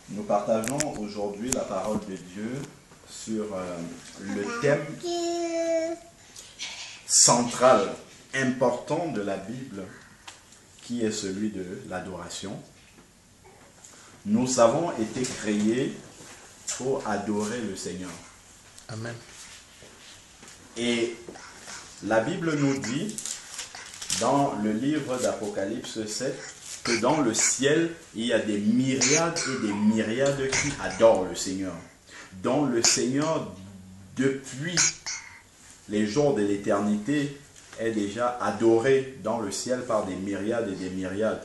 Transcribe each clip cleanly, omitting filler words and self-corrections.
Nous partageons aujourd'hui la parole de Dieu sur le thème central, important de la Bible, qui est celui de l'adoration. Nous avons été créés pour adorer le Seigneur. Amen. Et la Bible nous dit, dans le livre d'Apocalypse 7, que dans le ciel, il y a des myriades et des myriades qui adorent le Seigneur. Dont le Seigneur, depuis les jours de l'éternité, est déjà adoré dans le ciel par des myriades et des myriades.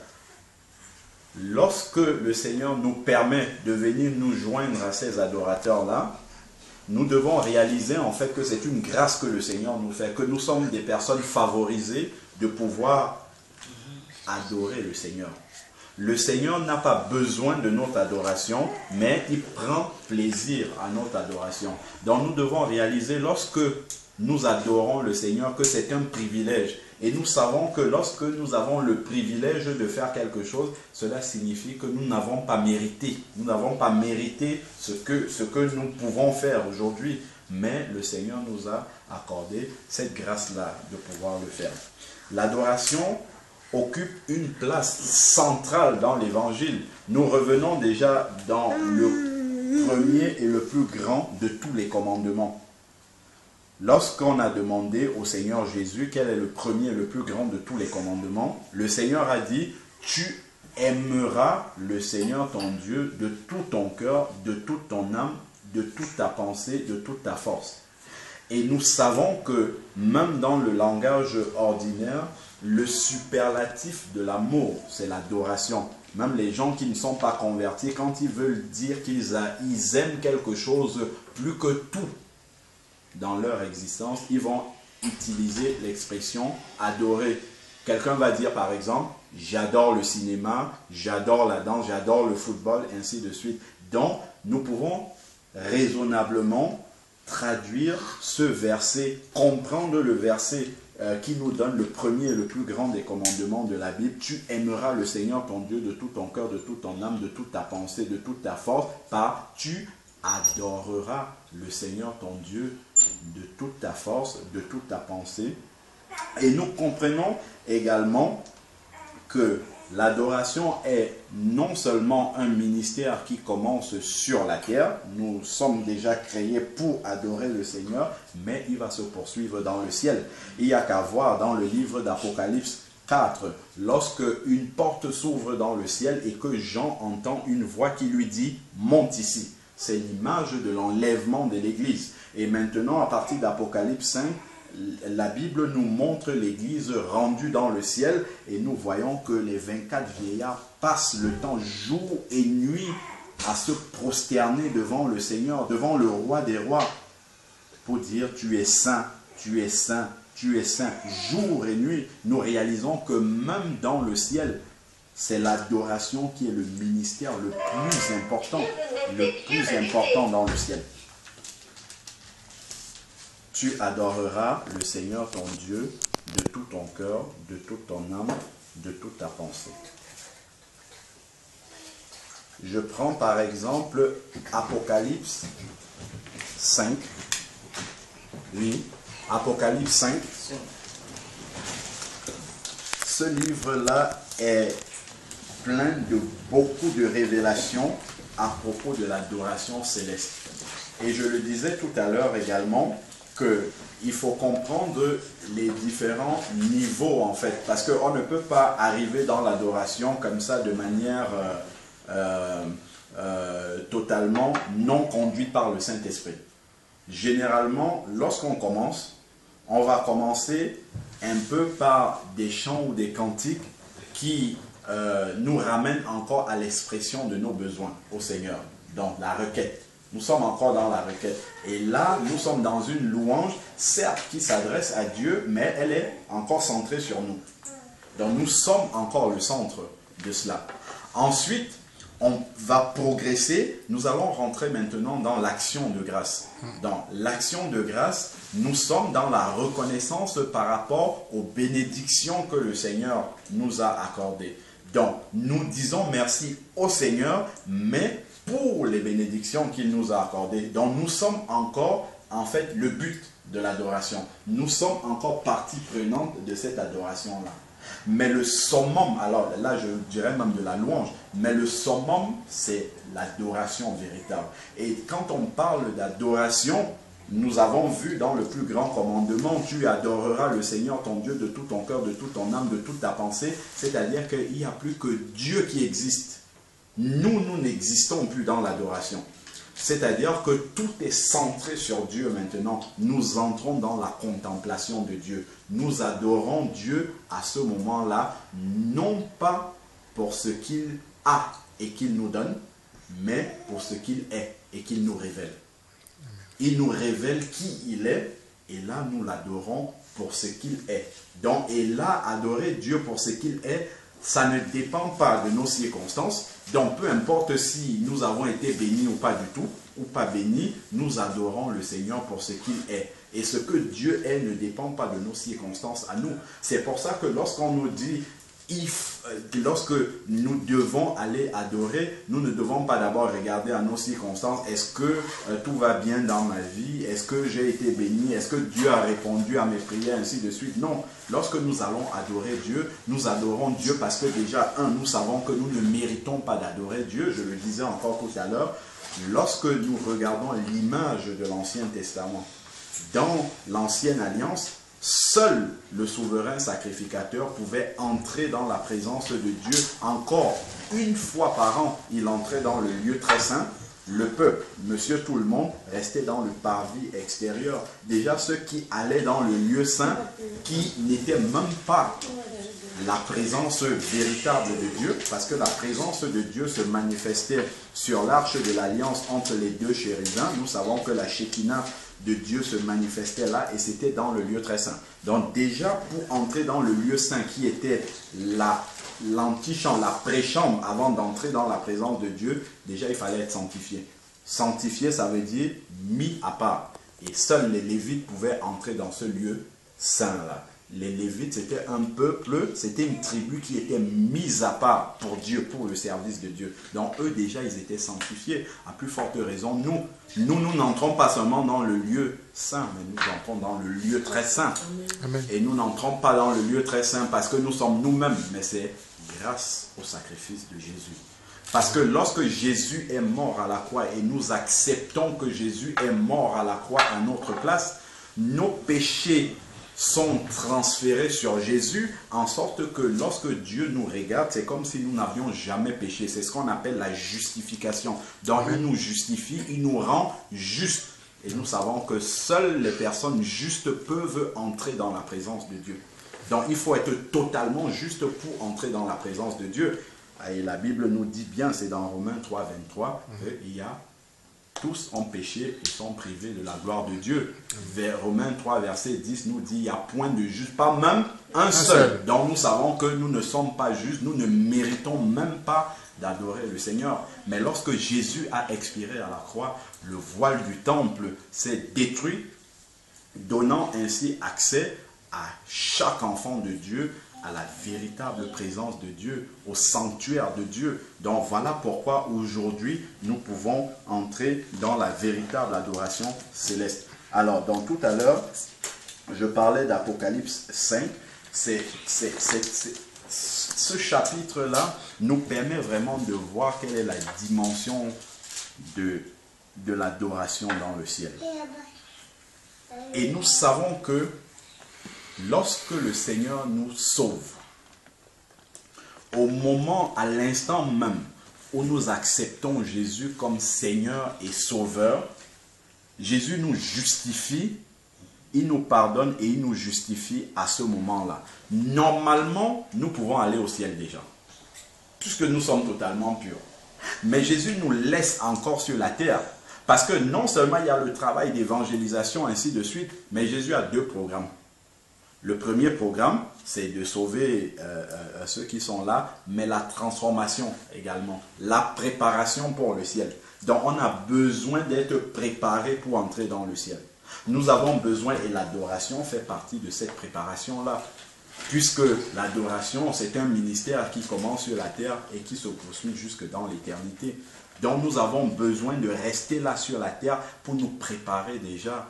Lorsque le Seigneur nous permet de venir nous joindre à ces adorateurs-là, nous devons réaliser en fait que c'est une grâce que le Seigneur nous fait, que nous sommes des personnes favorisées de pouvoir adorer le Seigneur. Le Seigneur n'a pas besoin de notre adoration, mais il prend plaisir à notre adoration. Donc nous devons réaliser lorsque nous adorons le Seigneur que c'est un privilège. Et nous savons que lorsque nous avons le privilège de faire quelque chose, cela signifie que nous n'avons pas mérité. Nous n'avons pas mérité ce que nous pouvons faire aujourd'hui. Mais le Seigneur nous a accordé cette grâce-là de pouvoir le faire. L'adoration occupe une place centrale dans l'évangile. Nous revenons déjà dans le premier et le plus grand de tous les commandements. Lorsqu'on a demandé au Seigneur Jésus quel est le premier et le plus grand de tous les commandements, le Seigneur a dit, tu aimeras le Seigneur ton Dieu de tout ton cœur, de toute ton âme, de toute ta pensée, de toute ta force. Et nous savons que même dans le langage ordinaire, le superlatif de l'amour, c'est l'adoration. Même les gens qui ne sont pas convertis, quand ils veulent dire qu'ils aiment quelque chose plus que tout dans leur existence, ils vont utiliser l'expression adorer. Quelqu'un va dire par exemple, j'adore le cinéma, j'adore la danse, j'adore le football, ainsi de suite. Donc, nous pouvons raisonnablement traduire ce verset, comprendre le verset qui nous donne le premier et le plus grand des commandements de la Bible. Tu aimeras le Seigneur ton Dieu de tout ton cœur, de toute ton âme, de toute ta pensée, de toute ta force, par tu adoreras le Seigneur ton Dieu de toute ta force, de toute ta pensée. Et nous comprenons également que l'adoration est non seulement un ministère qui commence sur la terre, nous sommes déjà créés pour adorer le Seigneur, mais il va se poursuivre dans le ciel. Il n'y a qu'à voir dans le livre d'Apocalypse 4, lorsque une porte s'ouvre dans le ciel et que Jean entend une voix qui lui dit « monte ici ». C'est l'image de l'enlèvement de l'Église. Et maintenant, à partir d'Apocalypse 5, la Bible nous montre l'Église rendue dans le ciel et nous voyons que les 24 vieillards passent le temps jour et nuit à se prosterner devant le Seigneur, devant le roi des rois, pour dire tu es saint, tu es saint, tu es saint. Jour et nuit, nous réalisons que même dans le ciel, c'est l'adoration qui est le ministère le plus important dans le ciel. Tu adoreras le Seigneur ton Dieu de tout ton cœur, de toute ton âme, de toute ta pensée. Je prends par exemple Apocalypse 5. Oui, Apocalypse 5. Ce livre-là est plein de beaucoup de révélations à propos de l'adoration céleste. Et je le disais tout à l'heure également, qu'il faut comprendre les différents niveaux en fait, parce qu'on ne peut pas arriver dans l'adoration comme ça de manière totalement non conduite par le Saint-Esprit. Généralement, lorsqu'on commence, on va commencer un peu par des chants ou des cantiques qui nous ramènent encore à l'expression de nos besoins au Seigneur, donc la requête. Nous sommes encore dans la requête. Et là, nous sommes dans une louange, certes qui s'adresse à Dieu, mais elle est encore centrée sur nous. Donc nous sommes encore le centre de cela. Ensuite, on va progresser. Nous allons rentrer maintenant dans l'action de grâce. Dans l'action de grâce, nous sommes dans la reconnaissance par rapport aux bénédictions que le Seigneur nous a accordées. Donc, nous disons merci au Seigneur, mais pour les bénédictions qu'il nous a accordées. Donc nous sommes encore, en fait, le but de l'adoration. Nous sommes encore partie prenante de cette adoration-là. Mais le summum, alors là je dirais même de la louange, mais le summum c'est l'adoration véritable. Et quand on parle d'adoration, nous avons vu dans le plus grand commandement, tu adoreras le Seigneur ton Dieu de tout ton cœur, de toute ton âme, de toute ta pensée. C'est-à-dire qu'il n'y a plus que Dieu qui existe. Nous n'existons plus dans l'adoration. C'est-à-dire que tout est centré sur Dieu maintenant. Nous entrons dans la contemplation de Dieu. Nous adorons Dieu à ce moment-là, non pas pour ce qu'il a et qu'il nous donne, mais pour ce qu'il est et qu'il nous révèle. Il nous révèle qui il est, et là nous l'adorons pour ce qu'il est. Donc, et là, adorer Dieu pour ce qu'il est, ça ne dépend pas de nos circonstances. Donc, peu importe si nous avons été bénis ou pas du tout, ou pas bénis, nous adorons le Seigneur pour ce qu'il est. Et ce que Dieu est ne dépend pas de nos circonstances à nous. C'est pour ça que lorsqu'on nous dit, lorsque nous devons aller adorer, nous ne devons pas d'abord regarder à nos circonstances. Est-ce que tout va bien dans ma vie? Est-ce que j'ai été béni? Est-ce que Dieu a répondu à mes prières? Ainsi de suite. Non. Lorsque nous allons adorer Dieu, nous adorons Dieu parce que déjà, nous savons que nous ne méritons pas d'adorer Dieu. Je le disais encore tout à l'heure. Lorsque nous regardons l'image de l'Ancien Testament, dans l'Ancienne Alliance, seul le souverain sacrificateur pouvait entrer dans la présence de Dieu. Encore une fois par an, il entrait dans le lieu très saint. Le peuple, monsieur tout le monde, restait dans le parvis extérieur. Déjà ceux qui allaient dans le lieu saint, qui n'étaient même pas la présence véritable de Dieu, parce que la présence de Dieu se manifestait sur l'arche de l'alliance entre les deux chérubins. Nous savons que la Shekinah de Dieu se manifestait là et c'était dans le lieu très saint. Donc déjà pour entrer dans le lieu saint qui était l'antichambre, la pré-chambre avant d'entrer dans la présence de Dieu, déjà il fallait être sanctifié. Sanctifié ça veut dire mis à part. Et seuls les Lévites pouvaient entrer dans ce lieu saint là. Les Lévites, c'était un peuple, c'était une tribu qui était mise à part pour Dieu, pour le service de Dieu. Donc eux déjà, ils étaient sanctifiés. À plus forte raison, nous n'entrons pas seulement dans le lieu saint, mais nous entrons dans le lieu très saint. Amen. Et nous n'entrons pas dans le lieu très saint parce que nous sommes nous-mêmes, mais c'est grâce au sacrifice de Jésus. Parce que lorsque Jésus est mort à la croix et nous acceptons que Jésus est mort à la croix à notre place, nos péchés sont transférés sur Jésus, en sorte que lorsque Dieu nous regarde, c'est comme si nous n'avions jamais péché. C'est ce qu'on appelle la justification. Donc il nous justifie, il nous rend justes. Et nous savons que seules les personnes justes peuvent entrer dans la présence de Dieu. Donc il faut être totalement juste pour entrer dans la présence de Dieu. Et la Bible nous dit bien, c'est dans Romains 3, 23, qu'il y a tous ont péché et sont privés de la gloire de Dieu. Vers Romains 3, verset 10 nous dit, il n'y a point de juste, pas même un seul. Donc nous savons que nous ne sommes pas justes, nous ne méritons même pas d'adorer le Seigneur. Mais lorsque Jésus a expiré à la croix, le voile du temple s'est détruit, donnant ainsi accès à chaque enfant de Dieu, à la véritable présence de Dieu, au sanctuaire de Dieu. Donc voilà pourquoi aujourd'hui nous pouvons entrer dans la véritable adoration céleste. Alors donc tout à l'heure, je parlais d'Apocalypse 5. Ce chapitre-là nous permet vraiment de voir quelle est la dimension de l'adoration dans le ciel. Et nous savons que lorsque le Seigneur nous sauve, au moment, à l'instant même où nous acceptons Jésus comme Seigneur et Sauveur, Jésus nous justifie, il nous pardonne et il nous justifie à ce moment-là. Normalement, nous pouvons aller au ciel déjà, puisque nous sommes totalement purs. Mais Jésus nous laisse encore sur la terre, parce que non seulement il y a le travail d'évangélisation, ainsi de suite, mais Jésus a deux programmes. Le premier programme, c'est de sauver ceux qui sont là, mais la transformation également, la préparation pour le ciel. Donc on a besoin d'être préparé pour entrer dans le ciel. Nous avons besoin, et l'adoration fait partie de cette préparation-là. Puisque l'adoration, c'est un ministère qui commence sur la terre et qui se poursuit jusque dans l'éternité. Donc nous avons besoin de rester là sur la terre pour nous préparer déjà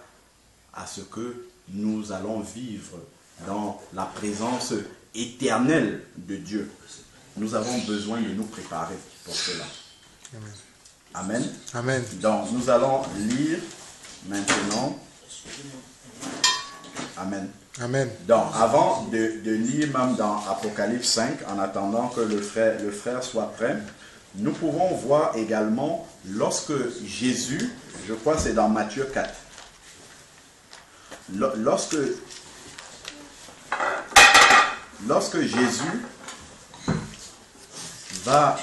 à ce que nous allons vivre dans la présence éternelle de Dieu. Nous avons besoin de nous préparer pour cela. Amen. Amen. Donc nous allons lire maintenant. Amen. Amen. Donc avant de lire même dans Apocalypse 5, en attendant que le frère soit prêt, nous pouvons voir également lorsque Jésus, je crois que c'est dans Matthieu 4, lorsque Jésus va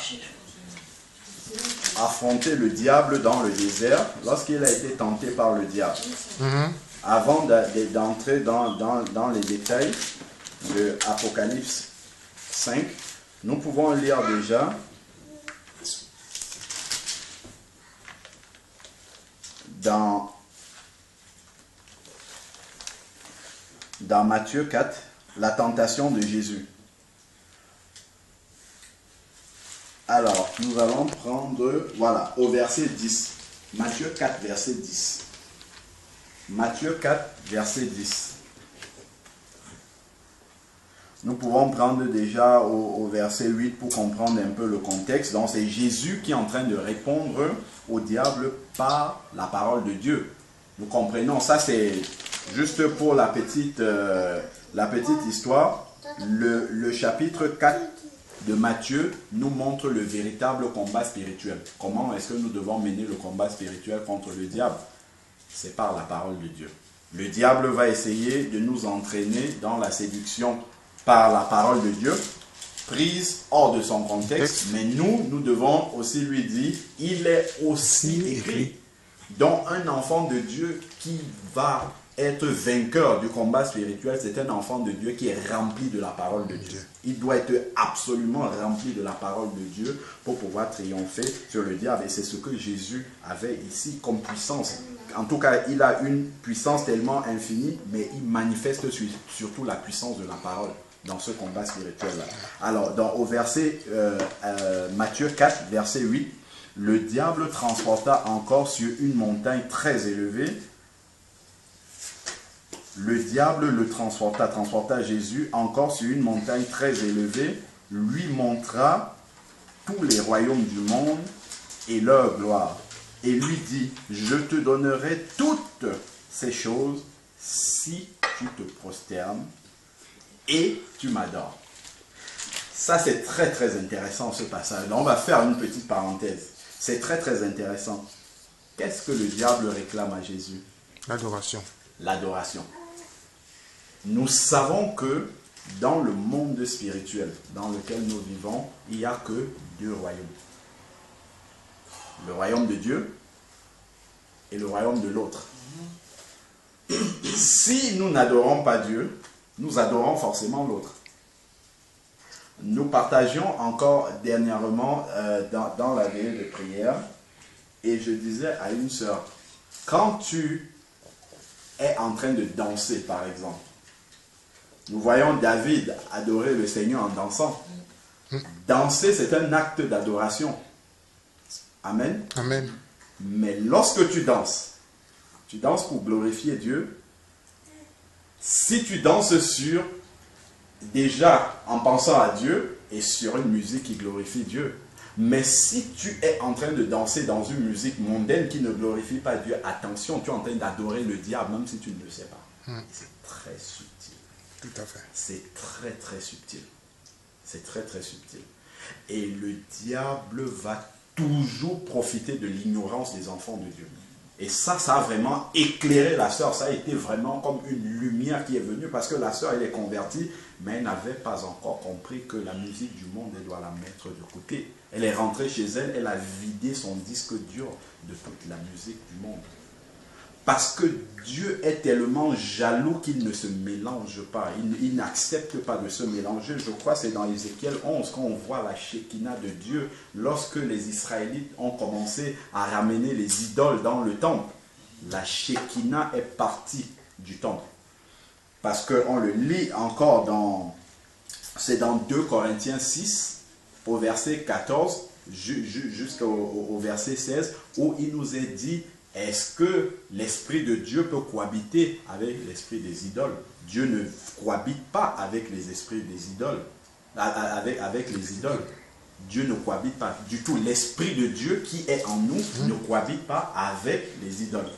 affronter le diable dans le désert, lorsqu'il a été tenté par le diable. Avant d'entrer dans les détails de Apocalypse 5, nous pouvons lire déjà dans Matthieu 4, la tentation de Jésus. Alors, nous allons prendre, voilà, au verset 10. Matthieu 4, verset 10. Matthieu 4, verset 10. Nous pouvons prendre déjà au verset 8 pour comprendre un peu le contexte. Donc, c'est Jésus qui est en train de répondre au diable par la parole de Dieu. Nous comprenons, ça c'est juste pour la petite histoire. Le chapitre 4 de Matthieu nous montre le véritable combat spirituel. Comment est-ce que nous devons mener le combat spirituel contre le diable? C'est par la parole de Dieu. Le diable va essayer de nous entraîner dans la séduction par la parole de Dieu, prise hors de son contexte, mais nous devons aussi lui dire, il est aussi écrit. Donc un enfant de Dieu qui va être vainqueur du combat spirituel, c'est un enfant de Dieu qui est rempli de la parole de Dieu. Il doit être absolument rempli de la parole de Dieu pour pouvoir triompher sur le diable. Et c'est ce que Jésus avait ici comme puissance. En tout cas, il a une puissance tellement infinie, mais il manifeste surtout la puissance de la parole dans ce combat spirituel-là. Alors, au verset Matthieu 4, verset 8, le diable transporta encore sur une montagne très élevée. Le diable le transporta Jésus encore sur une montagne très élevée, lui montra tous les royaumes du monde et leur gloire. Et lui dit, je te donnerai toutes ces choses si tu te prosternes et tu m'adores. Ça, c'est très très intéressant ce passage. On va faire une petite parenthèse. C'est très très intéressant. Qu'est-ce que le diable réclame à Jésus? L'adoration. L'adoration. Nous savons que dans le monde spirituel dans lequel nous vivons, il n'y a que deux royaumes. Le royaume de Dieu et le royaume de l'autre. Si nous n'adorons pas Dieu, nous adorons forcément l'autre. Nous partagions encore dernièrement dans la veillée de prière, et je disais à une sœur, quand tu es en train de danser par exemple, nous voyons David adorer le Seigneur en dansant. Danser, c'est un acte d'adoration. Amen. Amen. Mais lorsque tu danses pour glorifier Dieu. Si tu danses déjà en pensant à Dieu et sur une musique qui glorifie Dieu, mais si tu es en train de danser dans une musique mondaine qui ne glorifie pas Dieu, attention, tu es en train d'adorer le diable, même si tu ne le sais pas. C'est très subtil. Tout à fait. C'est très très subtil. C'est très très subtil. Et le diable va toujours profiter de l'ignorance des enfants de Dieu. Et ça a vraiment éclairé la sœur. Ça a été vraiment comme une lumière qui est venue, parce que la sœur, elle est convertie, mais elle n'avait pas encore compris que la musique du monde, elle doit la mettre de côté. Elle est rentrée chez elle, elle a vidé son disque dur de toute la musique du monde. Parce que Dieu est tellement jaloux qu'il ne se mélange pas. Il n'accepte pas de se mélanger. Je crois que c'est dans Ézéchiel 11 qu'on voit la Shekinah de Dieu lorsque les Israélites ont commencé à ramener les idoles dans le temple. La Shekinah est partie du temple. Parce qu'on le lit encore c'est dans 2 Corinthiens 6, au verset 14, jusqu'au verset 16, où il nous est dit, est-ce que l'Esprit de Dieu peut cohabiter avec l'esprit des idoles? Dieu ne cohabite pas avec les esprits des idoles, avec les idoles. Dieu ne cohabite pas du tout. L'Esprit de Dieu qui est en nous ne cohabite pas avec les idoles.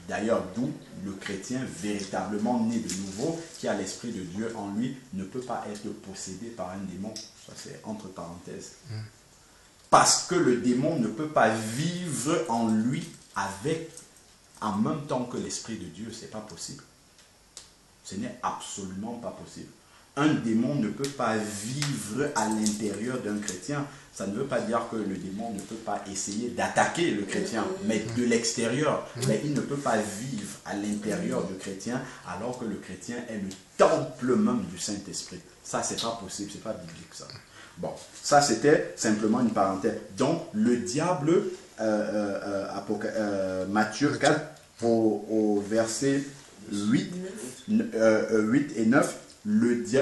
D'ailleurs, d'où le chrétien véritablement né de nouveau, qui a l'Esprit de Dieu en lui, ne peut pas être possédé par un démon. Ça, c'est entre parenthèses. Parce que le démon ne peut pas vivre en lui en même temps que l'Esprit de Dieu. Ce n'est pas possible. Ce n'est absolument pas possible. Un démon ne peut pas vivre à l'intérieur d'un chrétien. Ça ne veut pas dire que le démon ne peut pas essayer d'attaquer le chrétien, mais de l'extérieur. Mais il ne peut pas vivre à l'intérieur du chrétien, alors que le chrétien est le temple même du Saint-Esprit. Ça, c'est pas possible, c'est pas biblique ça. Bon, ça c'était simplement une parenthèse. Donc, le diable, Matthieu 4, au verset 8 et 9,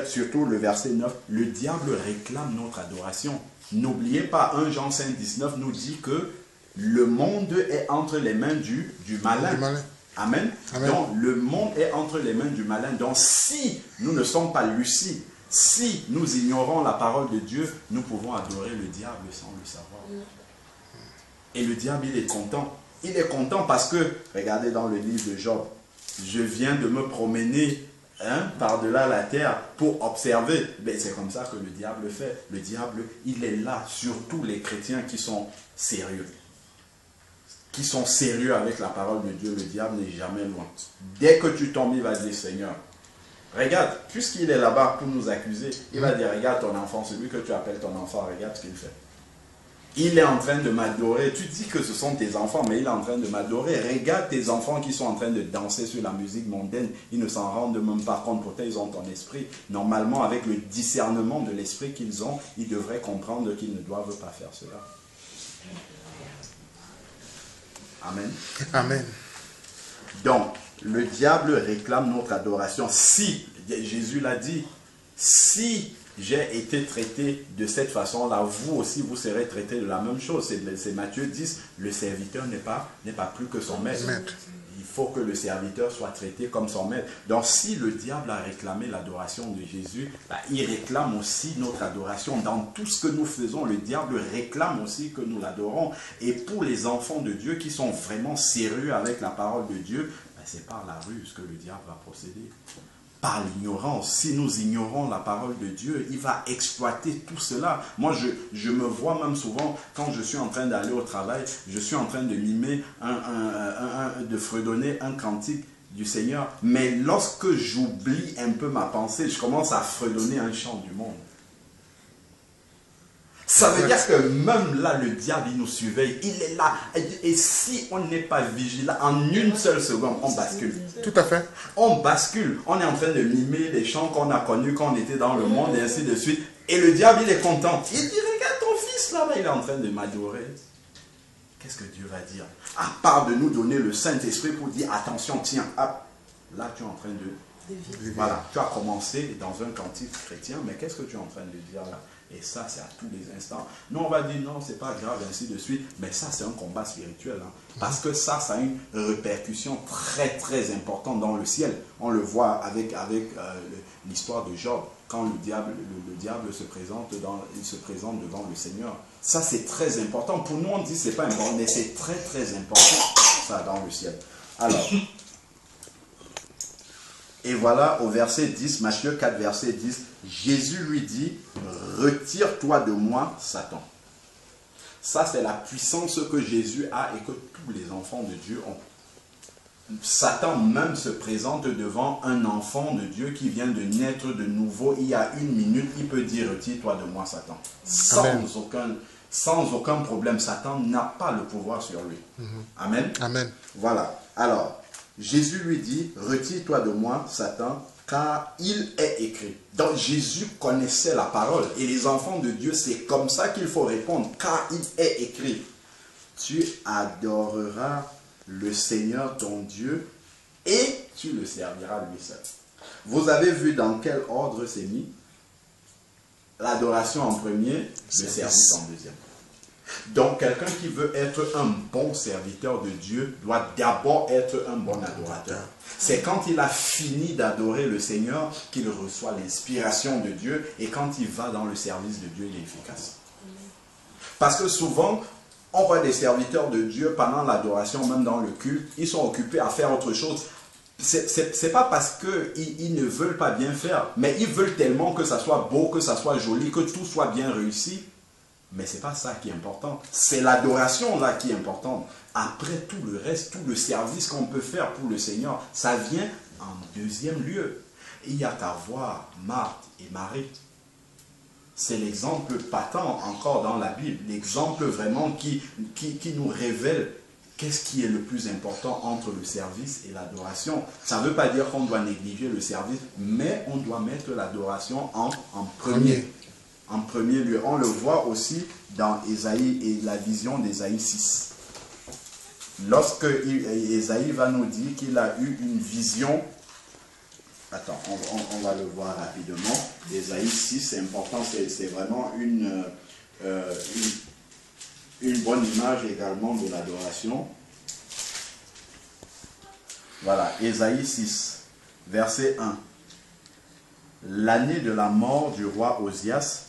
surtout le verset 9, le diable réclame notre adoration. N'oubliez pas, 1 Jean 5, 19 nous dit que le monde est entre les mains du malin. Amen. Amen. Donc, le monde est entre les mains du malin. Donc, si nous ne sommes pas lucides, si nous ignorons la parole de Dieu, nous pouvons adorer le diable sans le savoir. Et le diable, il est content. Il est content parce que, regardez dans le livre de Job, je viens de me promener par-delà la terre pour observer. Ben, c'est comme ça que le diable fait. Le diable, il est là, surtout les chrétiens qui sont sérieux. Qui sont sérieux avec la parole de Dieu, le diable n'est jamais loin. Dès que tu tombes, il va dire, Seigneur, regarde, puisqu'il est là-bas pour nous accuser, il va dire, regarde ton enfant, celui que tu appelles ton enfant, regarde ce qu'il fait. Il est en train de m'adorer. Tu dis que ce sont tes enfants, mais il est en train de m'adorer. Regarde tes enfants qui sont en train de danser sur la musique mondaine. Ils ne s'en rendent même pas compte. Pourtant, ils ont ton esprit. Normalement, avec le discernement de l'esprit qu'ils ont, ils devraient comprendre qu'ils ne doivent pas faire cela. Amen. Amen. Donc, le diable réclame notre adoration. Si, Jésus l'a dit, si j'ai été traité de cette façon-là, vous aussi, vous serez traité de la même chose. C'est Matthieu 10, le serviteur n'est pas plus que son maître. Il faut que le serviteur soit traité comme son maître. Donc, si le diable a réclamé l'adoration de Jésus, il réclame aussi notre adoration. Dans tout ce que nous faisons, le diable réclame aussi que nous l'adorons. Et pour les enfants de Dieu qui sont vraiment sérieux avec la parole de Dieu, c'est par la ruse que le diable va procéder. Par l'ignorance. Si nous ignorons la parole de Dieu, il va exploiter tout cela. Moi, je me vois même souvent, quand je suis en train d'aller au travail, je suis en train de mimer, de fredonner un cantique du Seigneur. Mais lorsque j'oublie un peu ma pensée, je commence à fredonner un chant du monde. Ça veut dire que même là, le diable, il nous surveille. Il est là. Et si on n'est pas vigilant, en une seule seconde, on bascule. Tout à fait. On bascule. On est en train de mimer les chants qu'on a connus quand on était dans le monde et ainsi de suite. Et le diable, il est content. Il dit, regarde ton fils là-bas, il est en train de m'adorer. Qu'est-ce que Dieu va dire? À part de nous donner le Saint-Esprit pour dire, attention, tiens, hop. Là, tu es en train de... Voilà, tu as commencé dans un cantique chrétien, mais qu'est-ce que tu es en train de dire là? Et ça, c'est à tous les instants. Nous, on va dire non, c'est pas grave, ainsi de suite. Mais ça, c'est un combat spirituel. Hein, parce que ça a une répercussion très, très importante dans le ciel. On le voit avec l'histoire de Job. Quand le diable se présente devant le Seigneur. Ça, c'est très important. Pour nous, on dit c'est pas important, mais c'est très, très important, ça, dans le ciel. Alors... Et voilà, au verset 10, Matthieu 4, verset 10, Jésus lui dit, « Retire-toi de moi, Satan. » Ça, c'est la puissance que Jésus a et que tous les enfants de Dieu ont. Satan même se présente devant un enfant de Dieu qui vient de naître de nouveau. Il y a une minute, il peut dire, « Retire-toi de moi, Satan. » Sans aucun problème. Satan n'a pas le pouvoir sur lui. Amen. Amen. Voilà. Alors... Jésus lui dit, retire-toi de moi, Satan, car il est écrit. Donc Jésus connaissait la parole. Et les enfants de Dieu, c'est comme ça qu'il faut répondre, car il est écrit. Tu adoreras le Seigneur ton Dieu et tu le serviras lui seul. Vous avez vu dans quel ordre c'est mis? l'adoration en premier, le service en deuxième. Donc, quelqu'un qui veut être un bon serviteur de Dieu doit d'abord être un bon adorateur. C'est quand il a fini d'adorer le Seigneur qu'il reçoit l'inspiration de Dieu, et quand il va dans le service de Dieu, il est efficace. Parce que souvent, on voit des serviteurs de Dieu pendant l'adoration, même dans le culte, ils sont occupés à faire autre chose. C'est pas parce qu'ils ne veulent pas bien faire, mais ils veulent tellement que ça soit beau, que ça soit joli, que tout soit bien réussi. Mais ce n'est pas ça qui est important. C'est l'adoration là qui est importante. Après tout le reste, tout le service qu'on peut faire pour le Seigneur, ça vient en deuxième lieu. Il n'y a qu'à voir Marthe et Marie. C'est l'exemple patent encore dans la Bible. L'exemple vraiment qui nous révèle qu'est-ce qui est le plus important entre le service et l'adoration. Ça ne veut pas dire qu'on doit négliger le service, mais on doit mettre l'adoration en premier. En premier lieu. On le voit aussi dans Ésaïe et la vision d'Ésaïe 6. Lorsque Ésaïe va nous dire qu'il a eu une vision, attends, on va le voir rapidement. Ésaïe 6, c'est important, c'est vraiment une bonne image également de l'adoration. Voilà, Ésaïe 6, verset 1. L'année de la mort du roi Osias,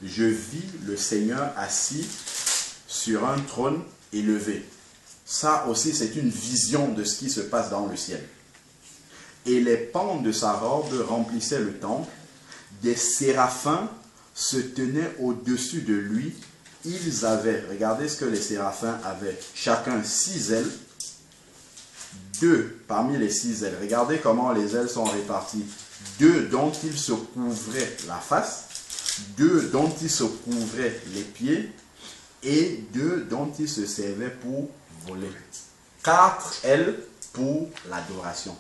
je vis le Seigneur assis sur un trône élevé. Ça aussi, c'est une vision de ce qui se passe dans le ciel. Et les pans de sa robe remplissaient le temple. Des séraphins se tenaient au-dessus de lui. Ils avaient, regardez ce que les séraphins avaient, chacun 6 ailes. 2 parmi les 6 ailes. Regardez comment les ailes sont réparties. 2 dont ils se couvraient la face. 2 dont ils se couvraient les pieds, et 2 dont ils se servaient pour voler. 4 ailes pour l'adoration,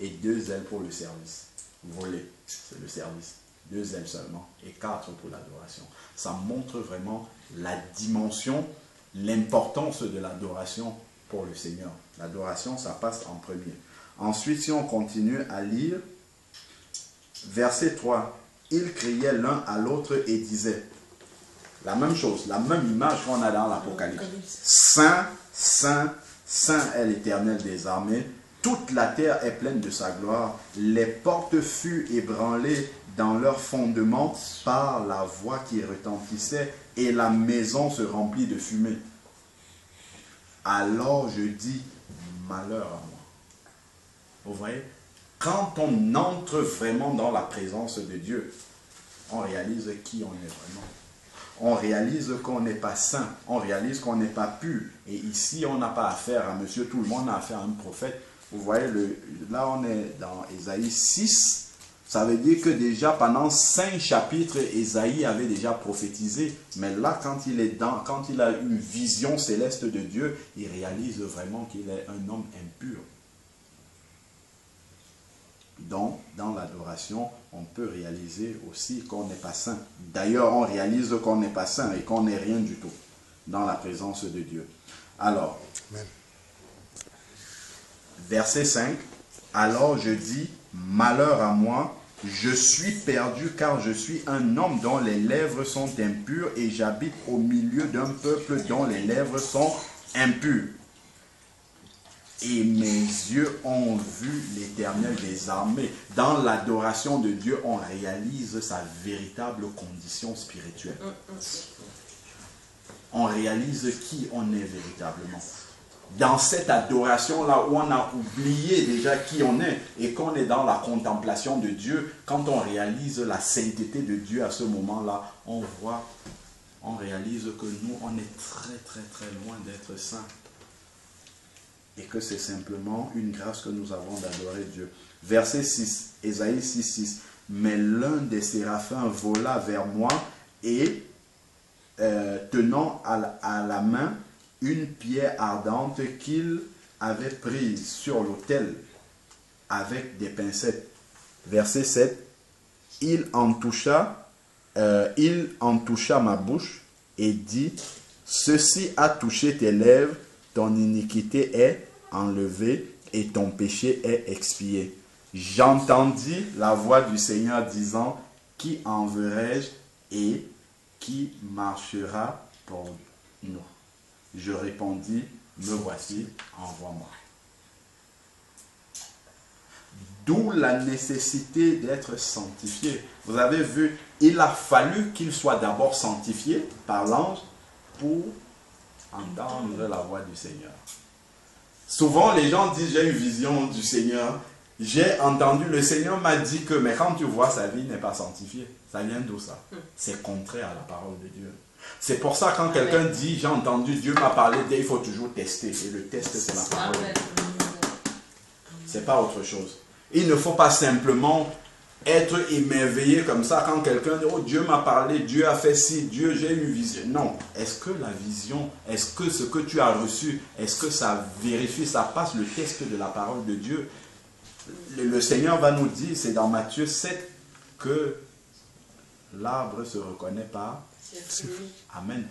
et 2 ailes pour le service. Voler, c'est le service. 2 ailes seulement, et 4 pour l'adoration. Ça montre vraiment la dimension, l'importance de l'adoration pour le Seigneur. L'adoration, ça passe en premier. Ensuite, si on continue à lire, verset 3. Ils criaient l'un à l'autre et disaient la même chose, la même image qu'on a dans l'Apocalypse. Saint, Saint, Saint est l'Éternel des armées. Toute la terre est pleine de sa gloire. Les portes furent ébranlées dans leur fondement par la voix qui retentissait, et la maison se remplit de fumée. Alors je dis, malheur à moi. Vous voyez? Quand on entre vraiment dans la présence de Dieu, on réalise qui on est vraiment. On réalise qu'on n'est pas saint, on réalise qu'on n'est pas pur. Et ici, on n'a pas affaire à monsieur, tout le monde a affaire à un prophète. Vous voyez, là on est dans Ésaïe 6. Ça veut dire que déjà pendant 5 chapitres, Ésaïe avait déjà prophétisé. Mais là, quand il a une vision céleste de Dieu, il réalise vraiment qu'il est un homme impur. Donc, dans l'adoration, on peut réaliser aussi qu'on n'est pas saint. D'ailleurs, on réalise qu'on n'est pas saint et qu'on n'est rien du tout dans la présence de Dieu. Alors, Amen. Verset 5. Alors je dis, malheur à moi, je suis perdu car je suis un homme dont les lèvres sont impures et j'habite au milieu d'un peuple dont les lèvres sont impures. Et mes yeux ont vu l'Éternel des armées. Dans l'adoration de Dieu, on réalise sa véritable condition spirituelle. On réalise qui on est véritablement. Dans cette adoration-là où on a oublié déjà qui on est et qu'on est dans la contemplation de Dieu, quand on réalise la sainteté de Dieu à ce moment-là, on réalise que nous, on est très très très loin d'être saints. Et que c'est simplement une grâce que nous avons d'adorer Dieu. Verset 6, Ésaïe 6, 6. Mais l'un des séraphins vola vers moi et tenant à la main une pierre ardente qu'il avait prise sur l'autel avec des pincettes. Verset 7. Il en toucha ma bouche et dit, ceci a touché tes lèvres, ton iniquité est enlevée et ton péché est expié. J'entendis la voix du Seigneur disant, qui enverrai-je et qui marchera pour nous? Je répondis, me voici, envoie-moi. D'où la nécessité d'être sanctifié. Vous avez vu, il a fallu qu'il soit d'abord sanctifié par l'ange pour entendre la voix du Seigneur. Souvent, les gens disent, j'ai une vision du Seigneur. J'ai entendu, le Seigneur m'a dit que, mais quand tu vois, sa vie n'est pas sanctifiée. Ça vient d'où ça? C'est contraire à la parole de Dieu. C'est pour ça quand quelqu'un dit, j'ai entendu, Dieu m'a parlé, il faut toujours tester. Et le test, c'est la parole. C'est pas autre chose. Il ne faut pas simplement être émerveillé comme ça quand quelqu'un dit, oh Dieu m'a parlé, Dieu a fait ci, Dieu, j'ai une vision. Non. Est-ce que la vision, est-ce que ce que tu as reçu, est-ce que ça vérifie, ça passe le test de la parole de Dieu? Le Seigneur va nous dire, c'est dans Matthieu 7, que l'arbre se reconnaît par... Amen.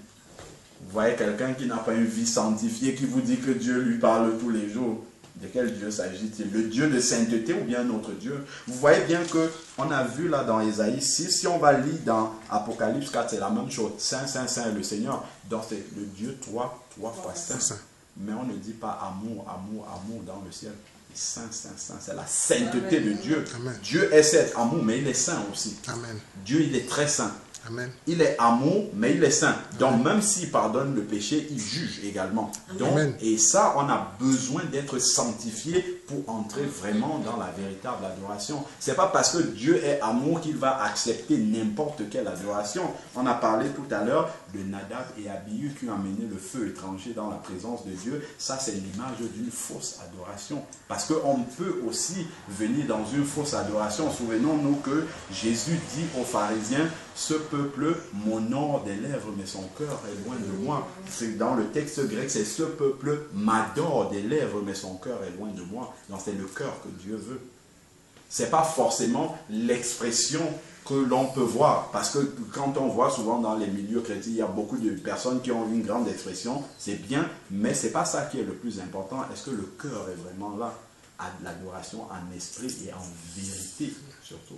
Vous voyez quelqu'un qui n'a pas une vie sanctifiée, qui vous dit que Dieu lui parle tous les jours. De quel Dieu s'agit-il? Le Dieu de sainteté ou bien un autre Dieu? Vous voyez bien qu'on a vu là dans Ésaïe 6, si on va lire dans Apocalypse 4, c'est la même chose. Saint, Saint, Saint est le Seigneur. Donc c'est le Dieu trois fois saint. Mais on ne dit pas amour, amour, amour dans le ciel. Saint, Saint, Saint, c'est la sainteté de Dieu. Amen. Dieu est cet amour, mais il est saint aussi. Amen. Dieu, il est très saint. Amen. Il est amour, mais il est saint. Donc, même s'il pardonne le péché, il juge également. Donc, Amen. et ça, on a besoin d'être sanctifié pour entrer vraiment dans la véritable adoration. C'est pas parce que Dieu est amour qu'il va accepter n'importe quelle adoration. On a parlé tout à l'heure de Nadab et Abihu qui ont amené le feu étranger dans la présence de Dieu. Ça, c'est l'image d'une fausse adoration. Parce qu'on peut aussi venir dans une fausse adoration. Souvenons-nous que Jésus dit aux pharisiens, ce peuple m'honore des lèvres, mais son cœur est loin de moi. Dans le texte grec, c'est ce peuple m'adore des lèvres, mais son cœur est loin de moi. Donc c'est le cœur que Dieu veut. Ce n'est pas forcément l'expression que l'on peut voir. Parce que quand on voit souvent dans les milieux chrétiens, il y a beaucoup de personnes qui ont une grande expression. C'est bien, mais ce n'est pas ça qui est le plus important. Est-ce que le cœur est vraiment là? À l'adoration en esprit et en vérité surtout.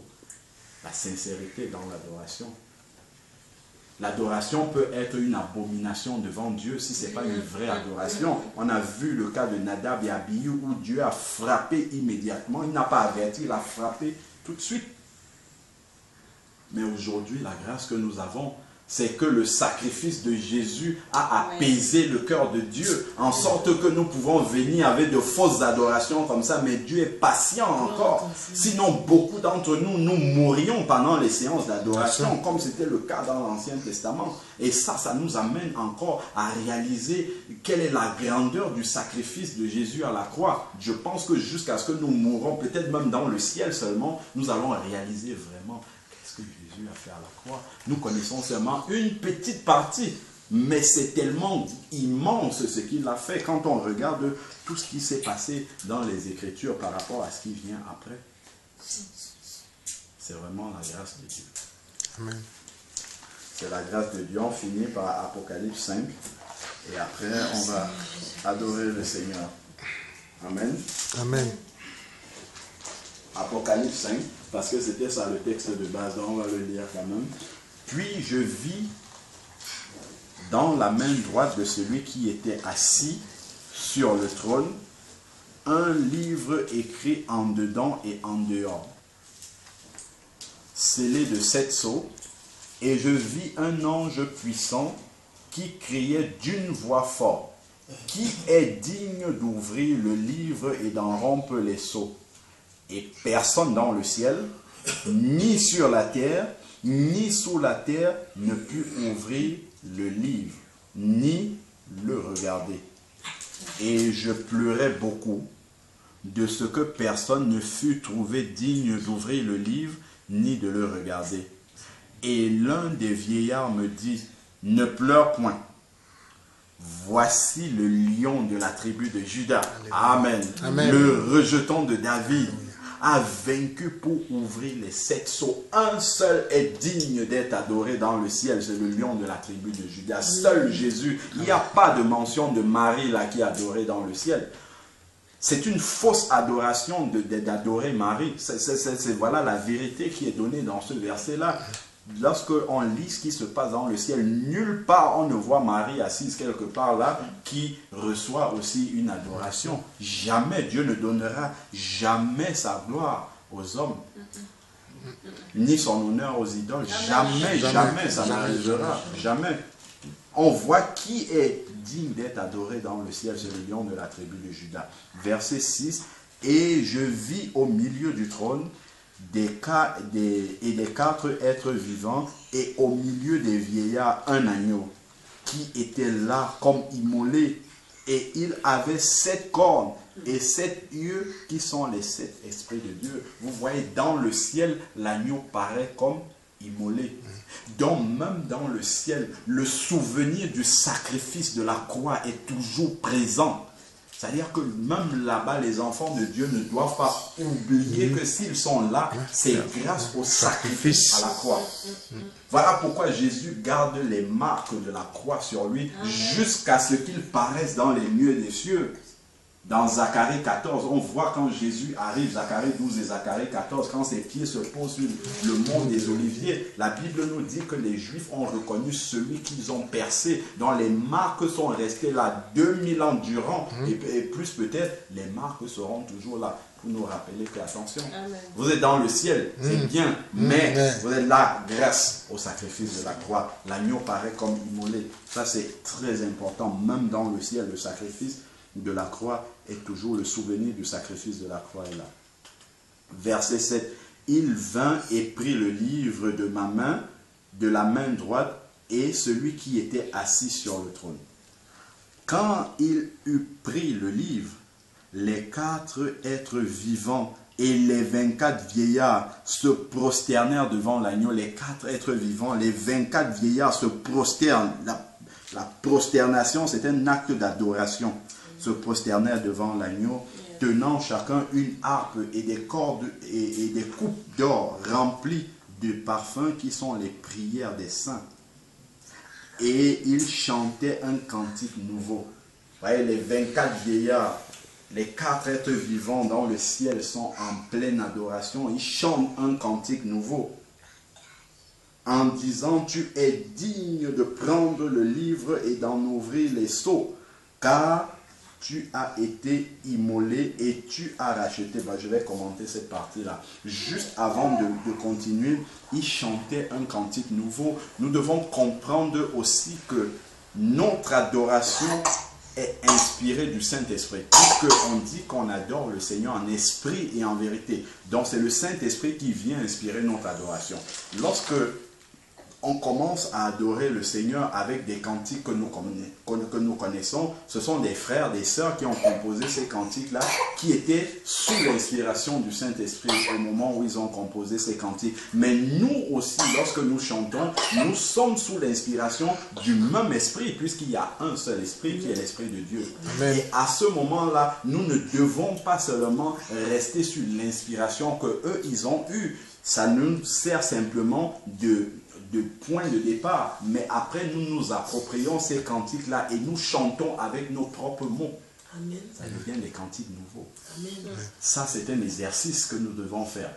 La sincérité dans l'adoration. L'adoration peut être une abomination devant Dieu si ce n'est pas une vraie adoration. On a vu le cas de Nadab et Abihu où Dieu a frappé immédiatement. Il n'a pas averti, il a frappé tout de suite. Mais aujourd'hui, la grâce que nous avons, c'est que le sacrifice de Jésus a apaisé le cœur de Dieu, en sorte que nous pouvons venir avec de fausses adorations comme ça, mais Dieu est patient encore. Sinon, beaucoup d'entre nous, nous mourrions pendant les séances d'adoration, comme c'était le cas dans l'Ancien Testament. Et ça nous amène encore à réaliser quelle est la grandeur du sacrifice de Jésus à la croix. Je pense que jusqu'à ce que nous mourrons, peut-être même dans le ciel seulement, nous allons réaliser vraiment que Jésus a fait à la croix. Nous connaissons seulement une petite partie, mais c'est tellement immense ce qu'il a fait quand on regarde tout ce qui s'est passé dans les Écritures par rapport à ce qui vient après. C'est vraiment la grâce de Dieu. Amen. C'est la grâce de Dieu. On finit par Apocalypse 5 et après on va adorer le Seigneur. Amen. Amen. Apocalypse 5, parce que c'était ça le texte de base, donc on va le lire quand même. Puis je vis dans la main droite de celui qui était assis sur le trône un livre écrit en dedans et en dehors, scellé de 7 sceaux, et je vis un ange puissant qui criait d'une voix forte, qui est digne d'ouvrir le livre et d'en rompre les sceaux? Et personne dans le ciel, ni sur la terre, ni sous la terre, ne put ouvrir le livre, ni le regarder. Et je pleurais beaucoup de ce que personne ne fut trouvé digne d'ouvrir le livre, ni de le regarder. Et l'un des vieillards me dit, ne pleure point. Voici le lion de la tribu de Juda. Amen. Amen. Le rejeton de David a vaincu pour ouvrir les 7 sceaux. Un seul est digne d'être adoré dans le ciel, c'est le lion de la tribu de Juda. Seul Jésus. Il n'y a pas de mention de Marie là qui est adorée dans le ciel. C'est une fausse adoration d'adorer Marie. Voilà la vérité qui est donnée dans ce verset-là. Lorsque on lit ce qui se passe dans le ciel, nulle part on ne voit Marie assise quelque part là qui reçoit aussi une adoration. Jamais Dieu ne donnera jamais sa gloire aux hommes, ni son honneur aux idoles. Jamais, jamais, ça n'arrivera. Jamais. On voit qui est digne d'être adoré dans le ciel, c'est le lion de la tribu de Juda. Verset 6, « Et je vis au milieu du trône des quatre êtres vivants et au milieu des vieillards un agneau qui était là comme immolé. Et il avait 7 cornes et 7 yeux qui sont les 7 esprits de Dieu. » Vous voyez, dans le ciel, l'agneau paraît comme immolé. Donc même dans le ciel, le souvenir du sacrifice de la croix est toujours présent. C'est-à-dire que même là-bas, les enfants de Dieu ne doivent pas oublier que s'ils sont là, c'est grâce au sacrifice à la croix. Voilà pourquoi Jésus garde les marques de la croix sur lui jusqu'à ce qu'il paraisse dans les nuées des cieux. Dans Zacharie 14, on voit quand Jésus arrive, Zacharie 12 et Zacharie 14, quand ses pieds se posent sur le mont des Oliviers, la Bible nous dit que les Juifs ont reconnu celui qu'ils ont percé, dont les marques sont restées là 2000 ans durant, et plus peut-être, les marques seront toujours là, pour nous rappeler que, attention, vous êtes dans le ciel, c'est bien, mais vous êtes là grâce au sacrifice de la croix. L'agneau paraît comme immolé. Ça c'est très important, même dans le ciel, le sacrifice de la croix est toujours le souvenir du sacrifice de la croix est là. Verset 7. Il vint et prit le livre de ma main, de la main droite, et celui qui était assis sur le trône. Quand il eut pris le livre, les 4 êtres vivants et les 24 vieillards se prosternèrent devant l'agneau. Les 4 êtres vivants, les 24 vieillards se prosternent. La prosternation, c'est un acte d'adoration. Se prosternèrent devant l'agneau, tenant chacun une harpe et des cordes et des coupes d'or remplies de parfums qui sont les prières des saints. Et ils chantaient un cantique nouveau. Vous voyez, les 24 vieillards, les 4 êtres vivants dans le ciel sont en pleine adoration. Ils chantent un cantique nouveau en disant: tu es digne de prendre le livre et d'en ouvrir les sceaux, car tu as été immolé et tu as racheté. Je vais commenter cette partie-là. Juste avant de continuer, ils chantaient un cantique nouveau. Nous devons comprendre aussi que notre adoration est inspirée du Saint-Esprit. Puisqu'on dit qu'on adore le Seigneur en esprit et en vérité. Donc c'est le Saint-Esprit qui vient inspirer notre adoration. Lorsque on commence à adorer le Seigneur avec des cantiques que nous connaissons. Ce sont des frères, des sœurs qui ont composé ces cantiques-là, qui étaient sous l'inspiration du Saint-Esprit au moment où ils ont composé ces cantiques. Mais nous aussi, lorsque nous chantons, nous sommes sous l'inspiration du même esprit, puisqu'il y a un seul esprit qui est l'Esprit de Dieu. Amen. Et à ce moment-là, nous ne devons pas seulement rester sur l'inspiration qu'eux, ils ont eue. Ça nous sert simplement de point de départ, mais après nous nous approprions ces cantiques-là et nous chantons avec nos propres mots. Amen. Ça devient des cantiques nouveaux. Amen. Ça, c'est un exercice que nous devons faire.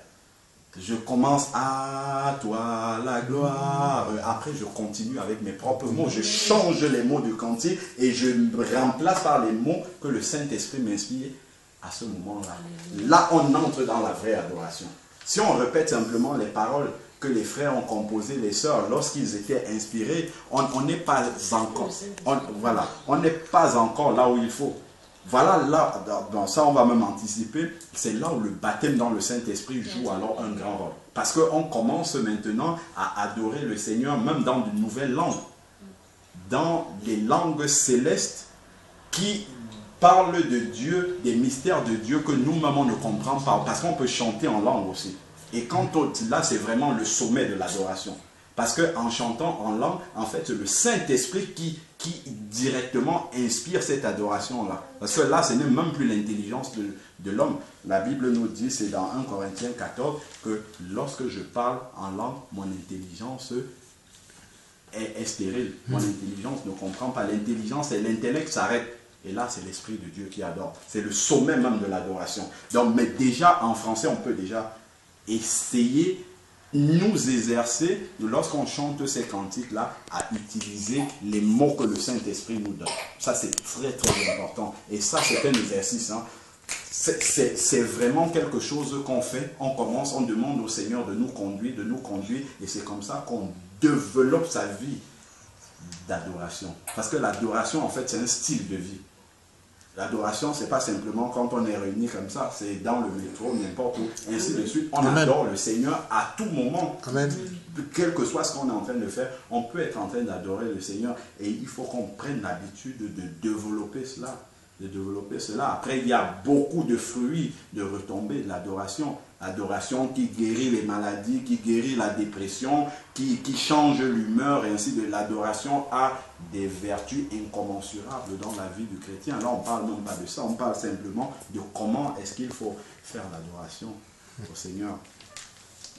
Je commence à toi la gloire. Après, je continue avec mes propres mots. Je change les mots du cantique et je remplace par les mots que le Saint-Esprit m'inspire. À ce moment-là, là, on entre dans la vraie adoration. Si on répète simplement les paroles que les frères ont composées, les sœurs, lorsqu'ils étaient inspirés, on n'est pas encore, on n'est pas encore là où il faut. Voilà, là, dans ça on va même anticiper, c'est là où le baptême dans le Saint-Esprit joue alors un grand rôle. Parce qu'on commence maintenant à adorer le Seigneur, même dans de nouvelles langues. Dans les langues célestes qui parlent de Dieu, des mystères de Dieu que nous-mêmes on ne comprend pas. Parce qu'on peut chanter en langue aussi. Et quand là, c'est vraiment le sommet de l'adoration. Parce qu'en chantant en langue, en fait, c'est le Saint-Esprit qui directement inspire cette adoration-là. Parce que là, ce n'est même plus l'intelligence de l'homme. La Bible nous dit, c'est dans 1 Corinthiens 14, que lorsque je parle en langue, mon intelligence est stérile. Mon intelligence ne comprend pas. L'intelligence et l'intellect s'arrêtent. Et là, c'est l'Esprit de Dieu qui adore. C'est le sommet même de l'adoration. Donc, mais déjà, en français, on peut déjà essayer, nous exercer, lorsqu'on chante ces cantiques-là, à utiliser les mots que le Saint-Esprit nous donne. Ça, c'est très, très important. Et ça, c'est un exercice. Hein. C'est vraiment quelque chose qu'on fait. On commence, on demande au Seigneur de nous conduire, et c'est comme ça qu'on développe sa vie d'adoration. Parce que l'adoration, en fait, c'est un style de vie. L'adoration, ce n'est pas simplement quand on est réunis comme ça, c'est dans le métro, n'importe où, ainsi de suite. On adore le Seigneur à tout moment. Amen. Quel que soit ce qu'on est en train de faire, on peut être en train d'adorer le Seigneur. Et il faut qu'on prenne l'habitude de développer cela. Après, il y a beaucoup de fruits de retombées de l'adoration. L'adoration qui guérit les maladies, qui guérit la dépression, qui change l'humeur, et ainsi de l'adoration a des vertus incommensurables dans la vie du chrétien. Là, on ne parle même pas de ça, on parle simplement de comment est-ce qu'il faut faire l'adoration au Seigneur.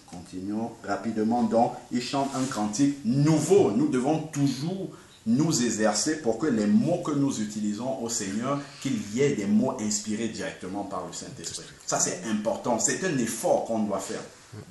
Continuons rapidement. Donc, il chante un cantique nouveau. Nous devons toujours nous exercer pour que les mots que nous utilisons au Seigneur, qu'il y ait des mots inspirés directement par le Saint-Esprit. Ça, c'est important. C'est un effort qu'on doit faire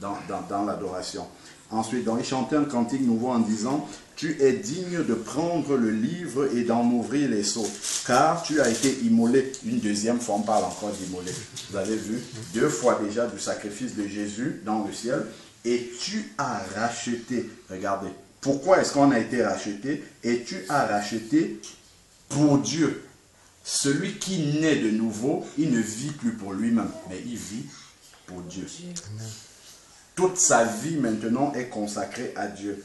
dans l'adoration. Ensuite, donc, il chantait un cantique nouveau en disant « Tu es digne de prendre le livre et d'en ouvrir les sceaux, car tu as été immolé. » Une deuxième fois, on parle encore d'immolé. Vous avez vu, 2 fois déjà du sacrifice de Jésus dans le ciel. Et tu as racheté, regardez, pourquoi est-ce qu'on a été racheté? Et tu as racheté pour Dieu. Celui qui naît de nouveau, il ne vit plus pour lui-même, mais il vit pour Dieu. Toute sa vie maintenant est consacrée à Dieu.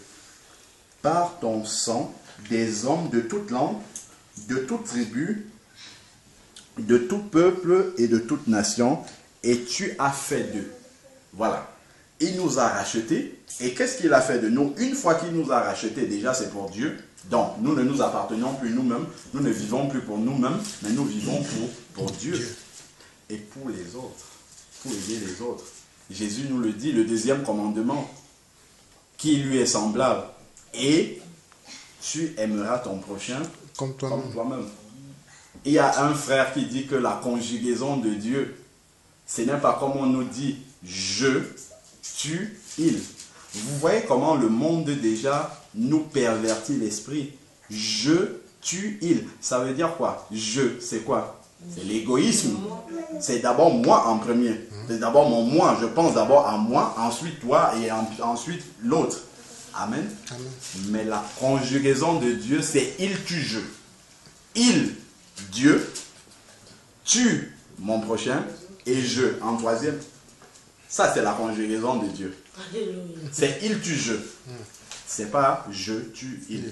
Par ton sang, des hommes de toute langue, de toute tribu, de tout peuple et de toute nation, et tu as fait d'eux. Voilà. Il nous a rachetés. Et qu'est-ce qu'il a fait de nous? Une fois qu'il nous a rachetés, déjà c'est pour Dieu. Donc, nous ne nous appartenons plus nous-mêmes. Nous ne vivons plus pour nous-mêmes, mais nous vivons pour Dieu. Et pour les autres. Pour aider les autres. Jésus nous le dit, le deuxième commandement, qui lui est semblable. Et tu aimeras ton prochain comme toi-même. Il y a un frère qui dit que la conjugaison de Dieu, ce n'est pas comme on nous dit je, tu, il. Vous voyez comment le monde déjà nous pervertit l'esprit. Je, tu, il. Ça veut dire quoi? Je, c'est quoi? C'est l'égoïsme. C'est d'abord moi en premier. C'est d'abord mon moi. Je pense d'abord à moi, ensuite toi et ensuite l'autre. Amen. Amen. Mais la conjugaison de Dieu, c'est il, tu, je. Il, Dieu, tu, mon prochain, et je, en troisième. Ça, c'est la conjugaison de Dieu. C'est il, tu, je. C'est pas je, tu, il.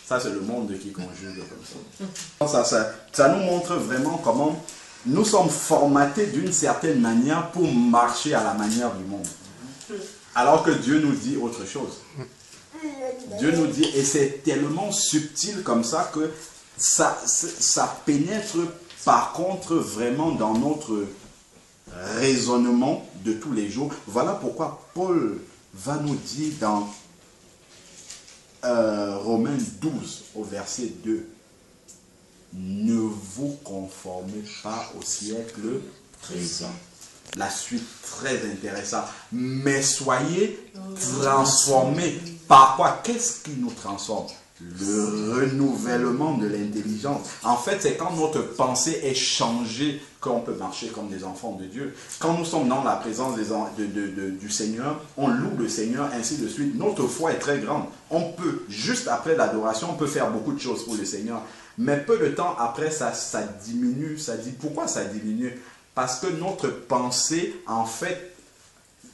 Ça, c'est le monde qui conjugue comme ça. Ça nous montre vraiment comment nous sommes formatés d'une certaine manière pour marcher à la manière du monde. Alors que Dieu nous dit autre chose. Dieu nous dit, et c'est tellement subtil comme ça que ça pénètre par contre vraiment dans notre raisonnement de tous les jours. Voilà pourquoi Paul va nous dire dans Romains 12 au verset 2, ne vous conformez pas au siècle présent. La suite très intéressante. Mais soyez transformés. Par quoi? Qu'est-ce qui nous transforme? Le renouvellement de l'intelligence. En fait, c'est quand notre pensée est changée qu'on peut marcher comme des enfants de Dieu. Quand nous sommes dans la présence du Seigneur, on loue le Seigneur, ainsi de suite. Notre foi est très grande. On peut, juste après l'adoration, on peut faire beaucoup de choses pour le Seigneur. Mais peu de temps après, ça diminue. Pourquoi ça diminue? Parce que notre pensée, en fait,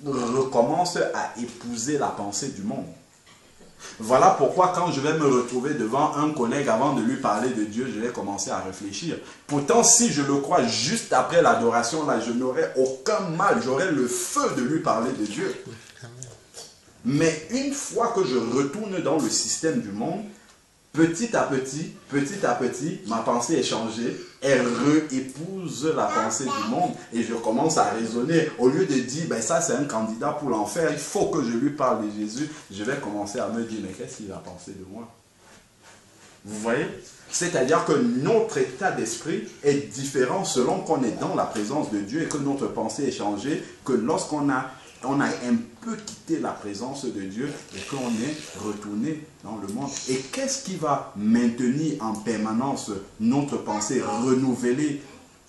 recommence à épouser la pensée du monde. Voilà pourquoi quand je vais me retrouver devant un collègue avant de lui parler de Dieu, je vais commencer à réfléchir. Pourtant, si je le crois juste après l'adoration, là, je n'aurai aucun mal, j'aurai le feu de lui parler de Dieu. Mais une fois que je retourne dans le système du monde, petit à petit, ma pensée est changée, elle réépouse la pensée du monde et je commence à raisonner. Au lieu de dire, ben ça c'est un candidat pour l'enfer, il faut que je lui parle de Jésus, je vais commencer à me dire, mais qu'est-ce qu'il va penser de moi? Vous voyez? C'est-à-dire que notre état d'esprit est différent selon qu'on est dans la présence de Dieu et que notre pensée est changée, que lorsqu'on a un peu quitté la présence de Dieu et qu'on est retourné dans le monde. Et qu'est-ce qui va maintenir en permanence notre pensée renouvelée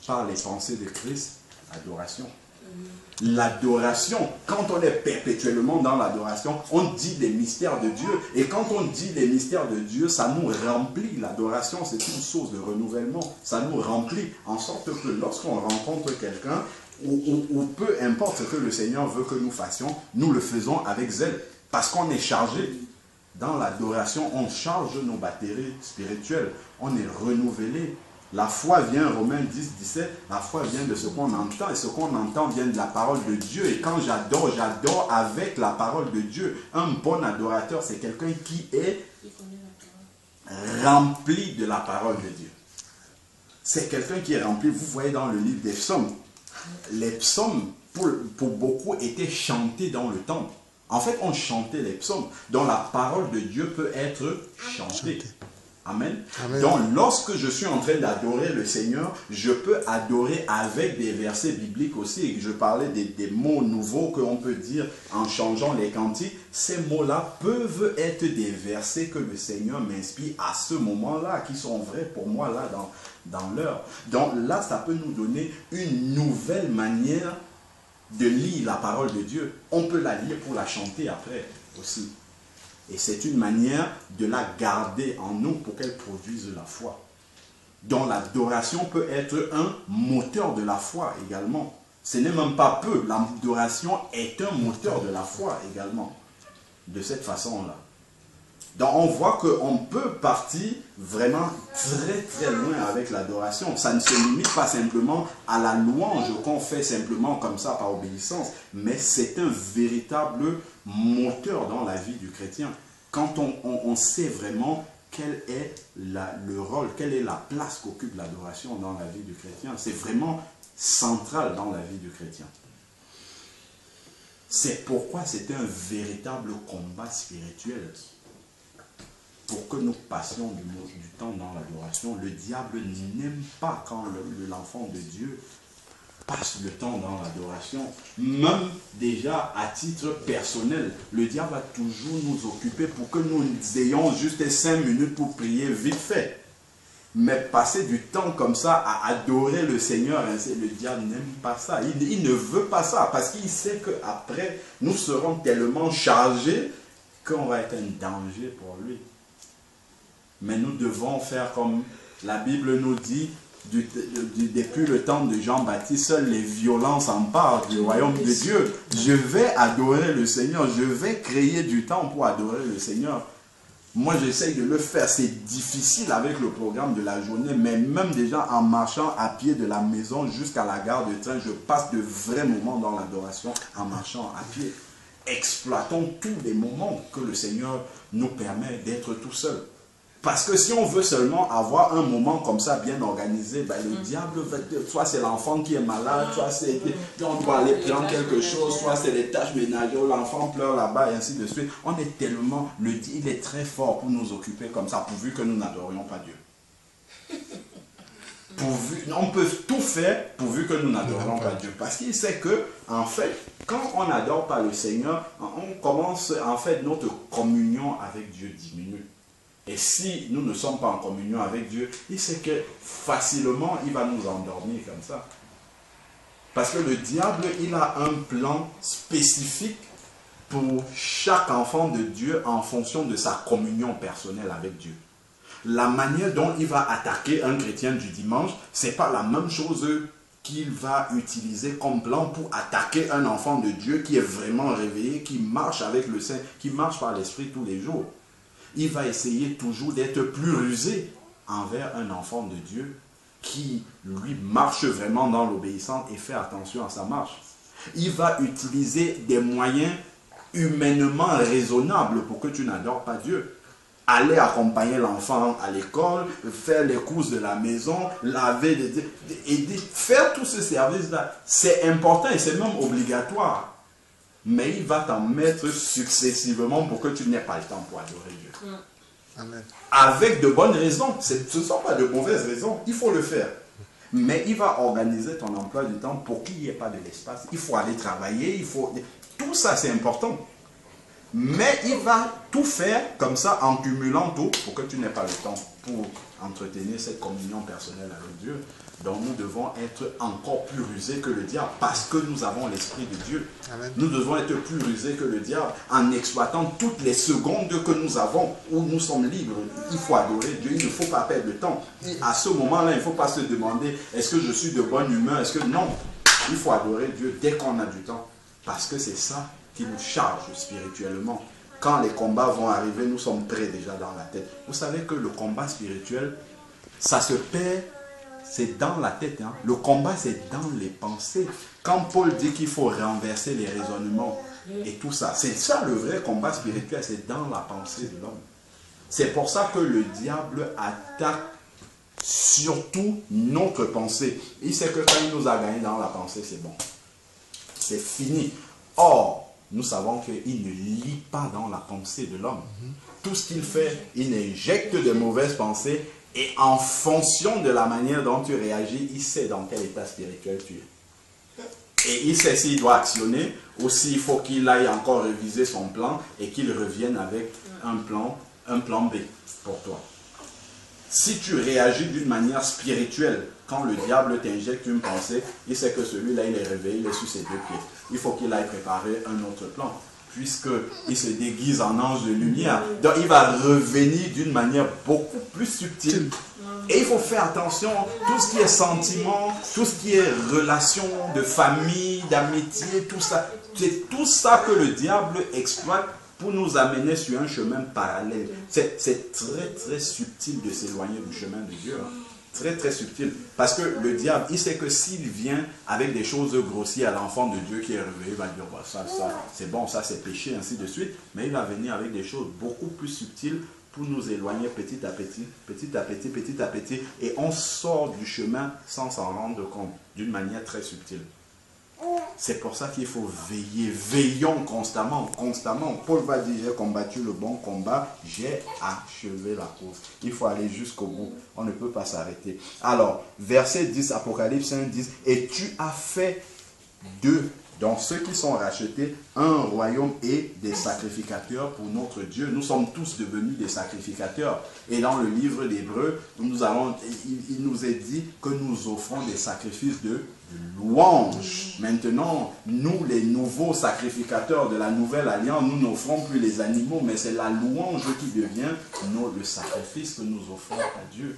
par les pensées de Christ? L'adoration. L'adoration, quand on est perpétuellement dans l'adoration, on dit les mystères de Dieu. Et quand on dit les mystères de Dieu, ça nous remplit. L'adoration, c'est une source de renouvellement. Ça nous remplit en sorte que lorsqu'on rencontre quelqu'un, ou peu importe ce que le Seigneur veut que nous fassions, nous le faisons avec zèle. Parce qu'on est chargé. Dans l'adoration, on charge nos batteries spirituelles. On est renouvelé. La foi vient, Romains 10, 17, la foi vient de ce qu'on entend, et ce qu'on entend vient de la parole de Dieu. Et quand j'adore, j'adore avec la parole de Dieu. Un bon adorateur, c'est quelqu'un qui est rempli de la parole de Dieu. C'est quelqu'un qui est rempli, vous voyez dans le livre des psaumes, les psaumes, pour beaucoup, étaient chantés dans le temple. En fait, on chantait les psaumes, dont la parole de Dieu peut être chantée. Amen. Amen. Donc, lorsque je suis en train d'adorer le Seigneur, je peux adorer avec des versets bibliques aussi. Et je parlais des mots nouveaux qu'on peut dire en changeant les cantiques. Ces mots-là peuvent être des versets que le Seigneur m'inspire à ce moment-là, qui sont vrais pour moi là dans l'heure. Donc là, ça peut nous donner une nouvelle manière de lire la parole de Dieu. On peut la lire pour la chanter après aussi. Et c'est une manière de la garder en nous pour qu'elle produise la foi. Donc l'adoration peut être un moteur de la foi également. Ce n'est même pas peu. L'adoration est un moteur de la foi également. De cette façon-là. Donc on voit qu'on peut partir vraiment très très loin avec l'adoration. Ça ne se limite pas simplement à la louange qu'on fait simplement comme ça par obéissance. Mais c'est un véritable moteur dans la vie du chrétien. Quand on sait vraiment quel est le rôle, quelle est la place qu'occupe l'adoration dans la vie du chrétien. C'est vraiment central dans la vie du chrétien. C'est pourquoi c'est un véritable combat spirituel. Pour que nous passions du temps dans l'adoration, le diable n'aime pas quand l'enfant de Dieu passe le temps dans l'adoration. Même déjà à titre personnel, le diable va toujours nous occuper pour que nous ayons juste 5 minutes pour prier vite fait. Mais passer du temps comme ça à adorer le Seigneur, le diable n'aime pas ça. Il ne veut pas ça parce qu'il sait qu'après, nous serons tellement chargés qu'on va être un danger pour lui. Mais nous devons faire comme la Bible nous dit, depuis le temps de Jean-Baptiste, seules les violences s'emparent du royaume de Dieu. Je vais adorer le Seigneur, je vais créer du temps pour adorer le Seigneur. Moi, j'essaye de le faire. C'est difficile avec le programme de la journée, mais même déjà en marchant à pied de la maison jusqu'à la gare de train, je passe de vrais moments dans l'adoration en marchant à pied. Exploitons tous les moments que le Seigneur nous permet d'être tout seul. Parce que si on veut seulement avoir un moment comme ça bien organisé, ben le diable va dire, soit c'est l'enfant qui est malade, soit c'est on doit aller prendre quelque chose, soit c'est les tâches ménagères, l'enfant pleure là-bas et ainsi de suite. On est tellement, il est très fort pour nous occuper comme ça, pourvu que nous n'adorions pas Dieu. On peut tout faire pourvu que nous n'adorions pas Dieu. Parce qu'il sait que, en fait, quand on n'adore pas le Seigneur, on commence, en fait, notre communion avec Dieu diminue. Et si nous ne sommes pas en communion avec Dieu, il sait que facilement, il va nous endormir comme ça. Parce que le diable, il a un plan spécifique pour chaque enfant de Dieu en fonction de sa communion personnelle avec Dieu. La manière dont il va attaquer un chrétien du dimanche, ce n'est pas la même chose qu'il va utiliser comme plan pour attaquer un enfant de Dieu qui est vraiment réveillé, qui marche avec le Saint, qui marche par l'Esprit tous les jours. Il va essayer toujours d'être plus rusé envers un enfant de Dieu qui, lui, marche vraiment dans l'obéissance et fait attention à sa marche. Il va utiliser des moyens humainement raisonnables pour que tu n'adores pas Dieu. Aller accompagner l'enfant à l'école, faire les courses de la maison, laver, aider, faire tous ces services-là, c'est important et c'est même obligatoire. Mais il va t'en mettre successivement pour que tu n'aies pas le temps pour adorer Dieu. Amen. Avec de bonnes raisons. Ce ne sont pas de mauvaises raisons. Il faut le faire. Mais il va organiser ton emploi du temps pour qu'il n'y ait pas de l'espace. Il faut aller travailler. Tout ça, c'est important. Mais il va tout faire comme ça en cumulant tout pour que tu n'aies pas le temps pour entretenir cette communion personnelle avec Dieu. Donc nous devons être encore plus rusés que le diable parce que nous avons l'Esprit de Dieu. Amen. Nous devons être plus rusés que le diable en exploitant toutes les secondes que nous avons où nous sommes libres. Il faut adorer Dieu, il ne faut pas perdre de temps. Et à ce moment-là, il ne faut pas se demander est-ce que je suis de bonne humeur, est-ce que non. Il faut adorer Dieu dès qu'on a du temps parce que c'est ça qui nous charge spirituellement. Quand les combats vont arriver, nous sommes prêts déjà dans la tête. Vous savez que le combat spirituel, ça se perd. C'est dans la tête. Hein. Le combat, c'est dans les pensées. Quand Paul dit qu'il faut renverser les raisonnements et tout ça, c'est ça le vrai combat spirituel, c'est dans la pensée de l'homme. C'est pour ça que le diable attaque surtout notre pensée. Il sait que quand il nous a gagné dans la pensée, c'est bon. C'est fini. Or, nous savons qu'il ne lit pas dans la pensée de l'homme. Tout ce qu'il fait, il injecte de mauvaises pensées. Et en fonction de la manière dont tu réagis, il sait dans quel état spirituel tu es. Et il sait s'il doit actionner ou s'il faut qu'il aille encore réviser son plan et qu'il revienne avec un plan B pour toi. Si tu réagis d'une manière spirituelle, quand le diable t'injecte une pensée, il sait que celui-là, il est réveillé, il est sur ses deux pieds. Il faut qu'il aille préparer un autre plan, puisqu'il se déguise en ange de lumière. Donc il va revenir d'une manière beaucoup plus subtile. Et il faut faire attention, tout ce qui est sentiment, tout ce qui est relation de famille, d'amitié, tout ça, c'est tout ça que le diable exploite pour nous amener sur un chemin parallèle. C'est très très subtil de s'éloigner du chemin de Dieu. Hein. Très très subtil. Parce que le diable, il sait que s'il vient avec des choses grossières à l'enfant de Dieu qui est réveillé, il va dire bah, ça c'est bon, ça c'est péché, ainsi de suite. Mais il va venir avec des choses beaucoup plus subtiles pour nous éloigner petit à petit, petit à petit, petit à petit. Et on sort du chemin sans s'en rendre compte, d'une manière très subtile. C'est pour ça qu'il faut veiller, veillons constamment, constamment. Paul va dire, j'ai combattu le bon combat, j'ai achevé la course. Il faut aller jusqu'au bout, on ne peut pas s'arrêter. Alors, verset 10, Apocalypse 1, 10, et tu as fait d'eux, donc ceux qui sont rachetés, un royaume et des sacrificateurs pour notre Dieu. Nous sommes tous devenus des sacrificateurs. Et dans le livre d'Hébreux, il nous est dit que nous offrons des sacrifices de louange. Maintenant, nous, les nouveaux sacrificateurs de la nouvelle alliance, nous n'offrons plus les animaux, mais c'est la louange qui devient le sacrifice que nous offrons à Dieu.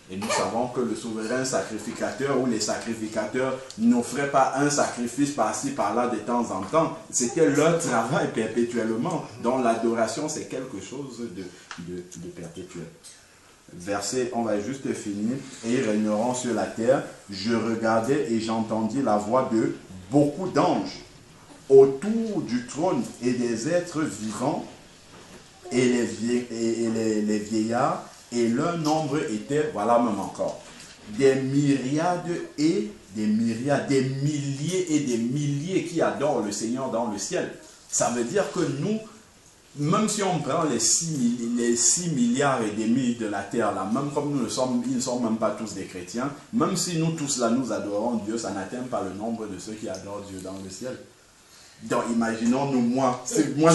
Et nous savons que le souverain sacrificateur ou les sacrificateurs n'offraient pas un sacrifice par-ci, par-là de temps en temps. C'était leur travail perpétuellement. Donc l'adoration, c'est quelque chose de perpétuel. Verset, on va juste finir. Et ils régneront sur la terre. Je regardais et j'entendis la voix de beaucoup d'anges autour du trône et des êtres vivants et les vieillards. Et leur nombre était, voilà même encore, des myriades et des myriades, des milliers et des milliers qui adorent le Seigneur dans le ciel. Ça veut dire que nous, même si on prend les 6 milliards et demi de la terre, là, même comme ils ne sont même pas tous des chrétiens, même si nous tous là, nous adorons Dieu, ça n'atteint pas le nombre de ceux qui adorent Dieu dans le ciel. Donc imaginons-nous, moi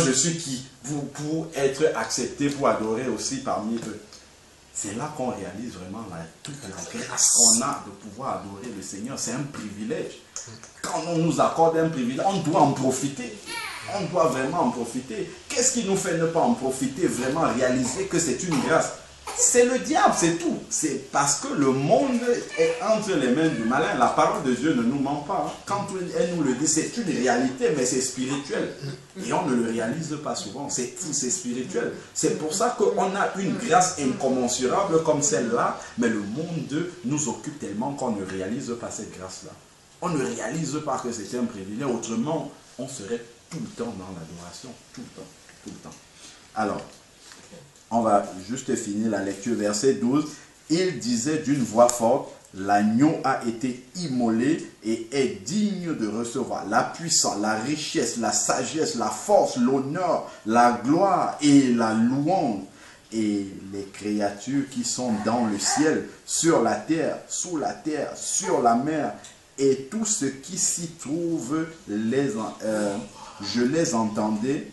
je suis qui pour être accepté, pour adorer aussi parmi eux. C'est là qu'on réalise vraiment toute la grâce qu'on a de pouvoir adorer le Seigneur. C'est un privilège. Quand on nous accorde un privilège, on doit en profiter. On doit vraiment en profiter. Qu'est-ce qui nous fait ne pas en profiter, vraiment réaliser que c'est une grâce? C'est le diable, c'est tout. C'est parce que le monde est entre les mains du malin. La parole de Dieu ne nous ment pas. Quand elle nous le dit, c'est une réalité, mais c'est spirituel. Et on ne le réalise pas souvent. C'est spirituel. C'est pour ça qu'on a une grâce incommensurable comme celle-là, mais le monde nous occupe tellement qu'on ne réalise pas cette grâce-là. On ne réalise pas que c'est un privilège. Autrement, on serait tout le temps dans l'adoration. Tout le temps. Tout le temps. Alors, on va juste finir la lecture, verset 12. Il disait d'une voix forte, l'agneau a été immolé et est digne de recevoir la puissance, la richesse, la sagesse, la force, l'honneur, la gloire et la louange. et les créatures qui sont dans le ciel, sur la terre, sous la terre, sur la mer, et tout ce qui s'y trouve, je les entendais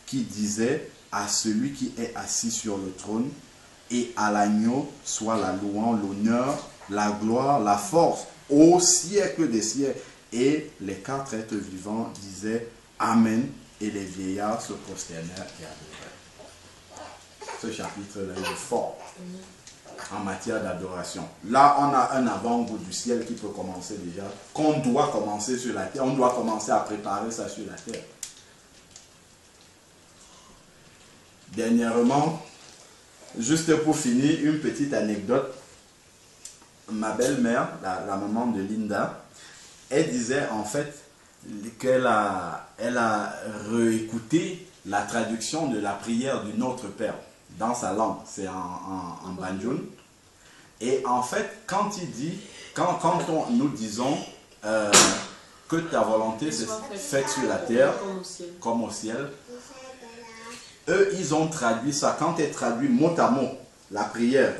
qui disaient à celui qui est assis sur le trône et à l'agneau soit la louange, l'honneur, la gloire, la force au siècle des siècles. Et les 4 êtres vivants disaient Amen, et les vieillards se prosternèrent et adorèrent. Ce chapitre-là est fort en matière d'adoration. Là, on a un avant-goût du ciel qui peut commencer déjà, qu'on doit commencer sur la terre. On doit commencer à préparer ça sur la terre. Dernièrement, juste pour finir, une petite anecdote. Ma belle-mère, la maman de Linda, elle disait en fait qu'elle a réécouté la traduction de la prière du Notre Père dans sa langue, c'est en banjoun. Et en fait, quand il dit, nous disons que ta volonté c'est faite sur la terre comme au ciel, eux ils ont traduit ça, quand elle traduit mot à mot la prière,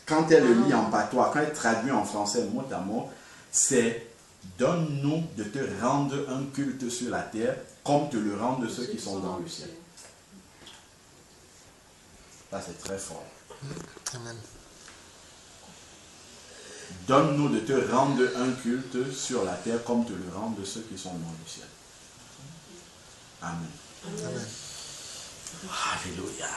quand elle le lit en patois, quand elle traduit en français mot à mot, c'est donne-nous de te rendre un culte sur la terre comme te le rendent ceux qui sont dans le ciel. Ça c'est très fort. Amen. Donne-nous de te rendre un culte sur la terre comme te le rendent ceux qui sont dans le ciel. Amen. Amen. Alléluia.